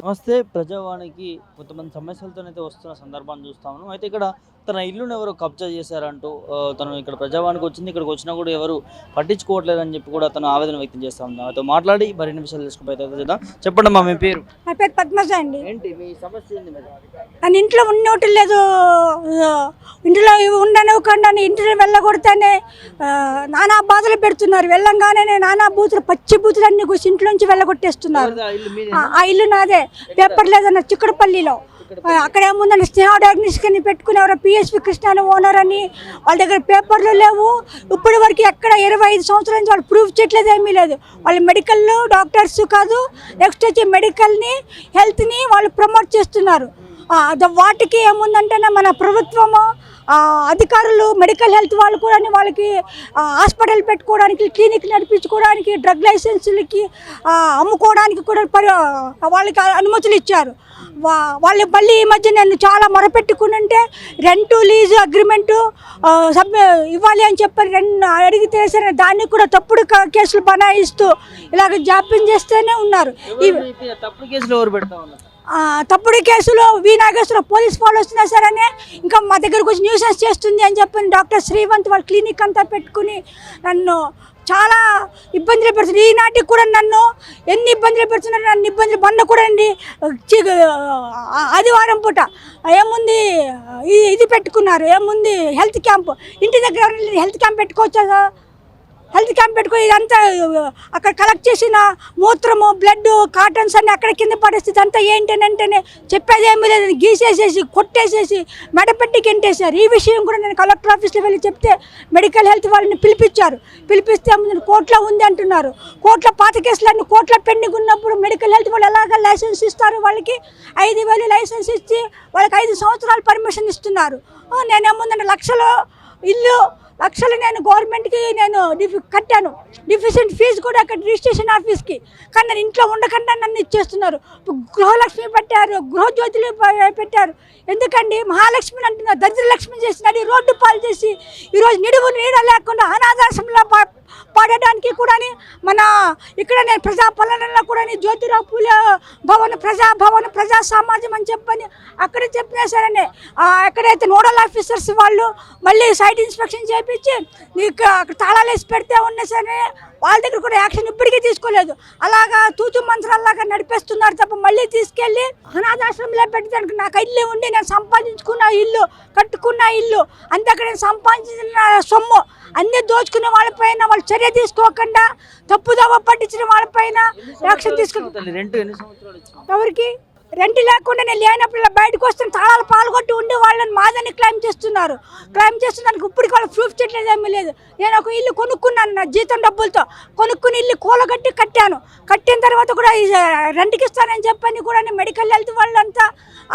నమస్తే. ప్రజావానికి కొంతమంది సమస్యలతోనైతే వస్తున్న సందర్భాన్ని చూస్తాము. అయితే ఇక్కడ తన ఇల్లును ఎవరో కబ్జా చేశారంటూ తను ఇక్కడ ప్రజావానికి వచ్చింది. ఇక్కడికి వచ్చినా కూడా ఎవరు పట్టించుకోవట్లేదని చెప్పి కూడా తను ఆవేదన వ్యక్తం చేస్తా ఉంది. నాతో మాట్లాడి మరిన్ని విషయాలు తెలుసుకుపోతే చేద్దాం. చెప్పండి అమ్మా, మీ పేరు? నా పేరు పద్మజ అండి. ఏంటి మీ సమస్య ఏంది? నన్ను ఇంట్లో ఉండటం లేదు, ఇంట్లో ఉండనివ్వకుండా ఇంట్లో వెళ్ళగొడితేనే నానా బాధలు పెడుతున్నారు. వెళ్ళంగానే నానా బూతులు, పచ్చి బూతులు అన్ని ఇంట్లోంచి వెళ్ళగొట్టేస్తున్నారు. ఆ ఇల్లు నాదే, పేపర్ లేదన్న చిక్కడపల్లిలో. అక్కడ ఏముందని స్నేహ డయాగ్నోస్టిక్ అని పెట్టుకుని ఎవరో పిఎస్పి కృష్ణ అని ఓనర్ అని, వాళ్ళ దగ్గర పేపర్లు లేవు. ఇప్పటి వరకు ఎక్కడ 25 సంవత్సరాల నుంచి వాళ్ళు ప్రూఫ్ చేయట్లేదు, ఏమీ లేదు. వాళ్ళు మెడికల్ డాక్టర్స్ కాదు, నెక్స్ట్ వచ్చి మెడికల్ని హెల్త్ని వాళ్ళు ప్రమోట్ చేస్తున్నారు. వాటికి ఏముందంటేనే మన ప్రభుత్వము అధికారులు మెడికల్ హెల్త్ వాళ్ళు కూడా వాళ్ళకి హాస్పిటల్ పెట్టుకోవడానికి, క్లినిక్ నడిపించుకోవడానికి, డ్రగ్ లైసెన్సులకి అమ్ముకోవడానికి కూడా వాళ్ళకి అనుమతులు ఇచ్చారు. వాళ్ళు మళ్ళీ ఈ మధ్య నేను చాలా మొరపెట్టుకుంటే రెంట్ లీజ్ అగ్రిమెంటు ఇవ్వాలి అని చెప్పి అడిగితే సరే దాన్ని కూడా తప్పుడు కేసులు బనాయిస్తూ ఇలాగ జాప్యం చేస్తూనే ఉన్నారు. తప్పుడు కేసులో వీనాగేశ్వర పోలీస్ ఫాలో వస్తున్నా సరే ఇంకా మా దగ్గరకు వచ్చి న్యూసెన్స్ చేస్తుంది అని చెప్పి డాక్టర్ శ్రీవంత్ వాళ్ళ క్లినిక్ అంతా పెట్టుకుని నన్ను చాలా ఇబ్బందులు పెడుతున్నారు. ఈనాటికి కూడా నన్ను ఎన్ని ఇబ్బందులు పెడుతున్నారు. నన్ను ఇబ్బందులు బండ కూడా అండి. ఆదివారం పూట ఏముంది ఇది పెట్టుకున్నారు, ఏముంది హెల్త్ క్యాంప్. ఇంటి దగ్గర హెల్త్ క్యాంప్ పెట్టుకోవచ్చా? హెల్త్ క్యాంప్ పెట్టుకో, ఇదంతా అక్కడ కలెక్ట్ చేసిన మూత్రము, బ్లడ్, కాటన్స్ అన్నీ అక్కడ కింద పరిస్థితి అంతా ఏంటంటేనే చెప్పేది ఏమీ లేదు. గీసేసేసి కొట్టేసేసి మెడపెట్టి కెంటేశారు. ఈ విషయం కూడా నేను కలెక్టర్ ఆఫీస్లో వెళ్ళి చెప్తే మెడికల్ హెల్త్ వాళ్ళని పిలిపించారు. పిలిపిస్తే కోర్టులో ఉంది అంటున్నారు. కోర్టులో పాత కేసులన్నీ కోర్టులో పెండింగ్ ఉన్నప్పుడు మెడికల్ హెల్త్ వాళ్ళు ఎలాగ లైసెన్స్ ఇస్తారు? వాళ్ళకి 5,000 లైసెన్స్ ఇచ్చి వాళ్ళకి 5 సంవత్సరాలు పర్మిషన్ ఇస్తున్నారు. నేనేముందంటే లక్షలు నేను గవర్నమెంట్కి కట్టాను. డిఫిషియెంట్ ఫీజు కూడా అక్కడ రిజిస్ట్రేషన్ ఆఫీస్కి. కానీ నేను ఇంట్లో ఉండకుండా నన్ను ఇచ్చేస్తున్నారు. గృహలక్ష్మి పెట్టారు, గృహజ్యోతులు పెట్టారు. ఎందుకండి మహాలక్ష్మిని అంటున్నారు, దరిద్రలక్ష్మి చేసినాడు. రోడ్డు పాలు చేసి ఈరోజు నీడ లేకుండా అనాథాశ్రమంలో పాడడానికి కూడా మన ఇక్కడ నేను ప్రజాపాలనలో కూడా జ్యోతిరావు పూలే భవన్, ప్రజా సమాజం అని చెప్పని అక్కడ చెప్పినా సరే ఎక్కడైతే నోడల్ ఆఫీసర్స్ వాళ్ళు మళ్ళీ సైట్ ఇన్స్పెక్షన్ చేయించి నీకు అక్కడ తాళాలు వేసి పెడితే ఉన్నా సరే వాళ్ళ దగ్గర కూడా యాక్షన్ ఇప్పటికీ తీసుకోలేదు. అలాగా తూతు మంత్రాల్లాగా నడిపేస్తున్నారు తప్ప మళ్ళీ తీసుకెళ్ళి అనాథాశ్రమంలో పెట్టడానికి నాకు ఇల్లు ఉండి నేను సంపాదించుకున్న ఇల్లు, కట్టుకున్న ఇల్లు అంతే. అక్కడ నేను సంపాదించిన సొమ్ము అన్నీ దోచుకునే వాళ్ళపైన వాళ్ళు చర్య తీసుకోకుండా తప్పుదోవ పట్టించిన వాళ్ళపైన యాక్షన్ తీసుకుంటారు. ఎవరికి రెంట్ లేకుండా నేను లేనప్పుడు బయటకు వస్తున్న తాళాలు పాల్గొట్టి ఉండి వాళ్ళని మాదని క్లైమ్ చేస్తున్నారు. ఇప్పటికి వాళ్ళు ప్రూఫ్ చేయట్లేదు, ఏమీ లేదు. నేను ఒక ఇల్లు కొనుక్కున్నాను, నా జీతం డబ్బులతో కొనుక్కుని ఇల్లు కూలగట్టి కట్టిన తర్వాత కూడా రెంట్కి ఇస్తానని చెప్పని కూడా మెడికల్ హెల్త్ వాళ్ళంతా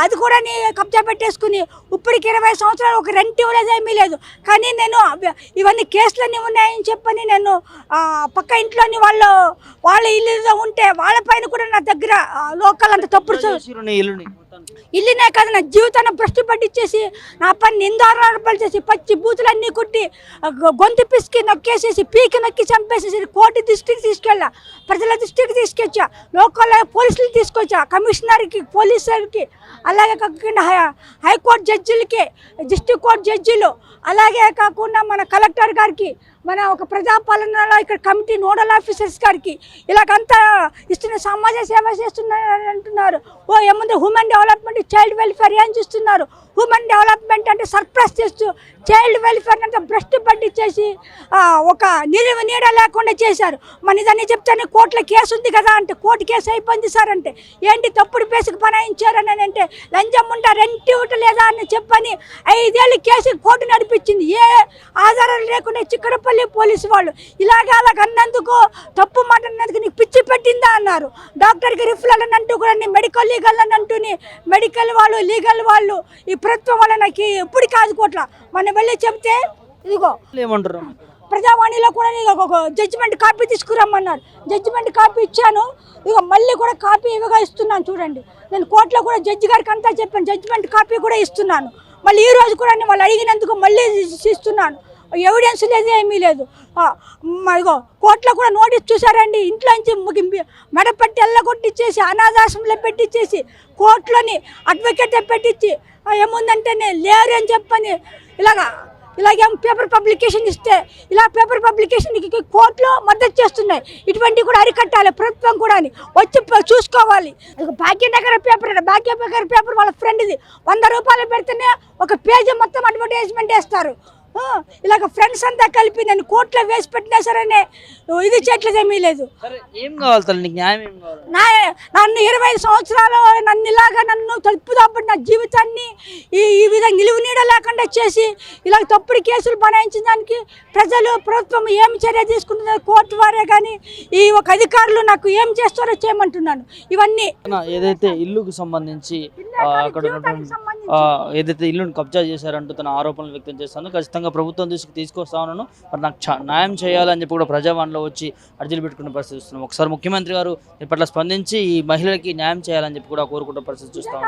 అది కూడా కబ్జా పెట్టేసుకుని ఇప్పటికి 20 సంవత్సరాలు ఒక రెంట్ ఇవ్వలేదు, ఏమీ లేదు. కానీ నేను ఇవన్నీ కేసులన్నీ ఉన్నాయని చెప్పని నేను పక్క ఇంట్లోని వాళ్ళ ఇల్లు ఉంటే వాళ్ళపైన కూడా నా దగ్గర లోకల్ అంత తప్పుడు ఇల్లునే కాదు నా జీవితాన్ని భ్రష్టు పట్టించేసి నా పని నిందారోపణలు చేసి పచ్చి బూతులన్నీ కుట్టి గొంతు పిసికి నొక్కేసేసి పీకి నొక్కి చంపేసేసి కోర్టు దృష్టికి తీసుకెళ్ళా, ప్రజల దృష్టికి తీసుకొచ్చా, లోకల్ పోలీసులు తీసుకొచ్చా, కమిషనర్కి, పోలీసులకి, అలాగే కాకుండా హైకోర్టు జడ్జిలకి, డిస్ట్రిక్ట్ కోర్టు జడ్జిలు, అలాగే కాకుండా మన కలెక్టర్ గారికి, మన ఒక ప్రజాపాలనలో ఇక్కడ కమిటీ నోడల్ ఆఫీసర్స్ గారికి ఇలాగంతా ఇస్తున్న సమాజ సేవ చేస్తున్నారని అంటున్నారు. ఏముంది హ్యూమన్ డెవలప్మెంట్, చైల్డ్ వెల్ఫేర్ ఏం చేస్తున్నారు? హ్యూమన్ డెవలప్మెంట్ అంటే సర్ప్రైజ్ చేస్తూ చైల్డ్ వెల్ఫేర్ అంతా భ్రష్టు పట్టించేసి ఒక నీడ లేకుండా చేశారు. మన ఇదన్నీ చెప్తానే కోర్టులో కేసు ఉంది కదా అంటే కోర్టు కేసు అయిపోయింది సార్ అంటే ఏంటి తప్పుడు కేసుకు బనాయించారని అంటే లంచం ఉంటా రెంట్ ఇవ్వటలేదా అని చెప్పని 5 ఏళ్ళు కేసు కోర్టు నడిపించింది. ఏ ఆధారాలు లేకుండా చిక్కడపల్లి పోలీసు వాళ్ళు అలాగన్నందుకు తప్పు మాట్లాడినందుకు నీకు పిచ్చి పెట్టిందా అన్నారు. డాక్టర్కి రిఫరల్ అని అంటూ కూడా మెడికల్ లీగల్ అని అంటూని మెడికల్ వాళ్ళు, లీగల్ వాళ్ళు, ఈ ప్రభుత్వం వల్ల నాకు ఎప్పుడు కాదు కోట్ల మనం వెళ్ళి చెప్తే ఇదిగో ఏమంటారు ప్రజావాణిలో కూడా ఒక జడ్జిమెంట్ కాపీ తీసుకురమ్మన్నారు. జడ్జిమెంట్ కాపీ ఇచ్చాను, ఇక మళ్ళీ కూడా కాపీ ఇవిగా ఇస్తున్నాను చూడండి. నేను కోర్టులో కూడా జడ్జి గారికి అంతా చెప్పాను, జడ్జిమెంట్ కాపీ కూడా ఇస్తున్నాను. మళ్ళీ ఈ రోజు కూడా వాళ్ళు అడిగినందుకు మళ్ళీ ఇస్తున్నాను. ఎవిడెన్స్ లేదు, ఏమీ లేదు. ఇగో కోర్టులో కూడా నోటీస్ చూసారండి, ఇంట్లోంచి మెడపట్టి ఎల్లగొట్టిచ్చేసి అనాథాశ్రమంలో పెట్టించేసి కోర్టులోని అడ్వకేట్ పెట్టించి ఏముందంటేనే లేరు అని చెప్పని ఇలాగేం పేపర్ పబ్లికేషన్ ఇస్తే ఇలా పేపర్ పబ్లికేషన్కి కోర్టులో మద్దతు చేస్తున్నాయి. ఇటువంటివి కూడా అరికట్టాలి ప్రభుత్వం కూడా అని వచ్చి చూసుకోవాలి. భాగ్యనగర్ పేపర్ వాళ్ళ ఫ్రెండ్ది 100 రూపాయలు పెడితేనే ఒక పేజీ మొత్తం అడ్వర్టైజ్మెంట్ వేస్తారు. ఇలాగ ఫ్రెండ్స్ అంతా కలిపి నేను కోర్టులో వేసి పెట్టినా సరే ఇది చేయట్లేదు, ఏమీ లేదు. ఏం కావాలి తల్లి, నీకు న్యాయం ఏం కావాలి? నన్ను 25 సంవత్సరాలు నన్ను తప్పు తప్పుడు నా జీవితాన్ని ఈ విధంగా నిలువు నీడ లేకుండా చేసి ఇలా తప్పుడు కేసులు బనాయించిన దానికి ప్రభుత్వం ఏం చర్య తీసుకుంటుందో కోర్టు వారే కానీ ఈ ఒక అధికారులు నాకు ఏం చేస్తారో చేయమంటున్నాను. ఇవన్నీ ఏదైతే ఇల్లుకు సంబంధించి అక్కడ ఏదైతే ఇల్లును కబ్జా చేశారంటూ తన ఆరోపణలు వ్యక్తం చేస్తాను. ఖచ్చితంగా ప్రభుత్వం దృష్టికి తీసుకొస్తా ఉన్నాను. మరి నాకు న్యాయం చేయాలని చెప్పి కూడా ప్రజావాణిలో వచ్చి అర్జీలు పెట్టుకునే పరిస్థితి చూస్తున్నాం. ఒకసారి ముఖ్యమంత్రి గారు ఇప్పట్లో స్పందించి ఈ మహిళలకి న్యాయం చేయాలని చెప్పి కూడా కోరుకుంటున్న పరిస్థితి చూస్తాం.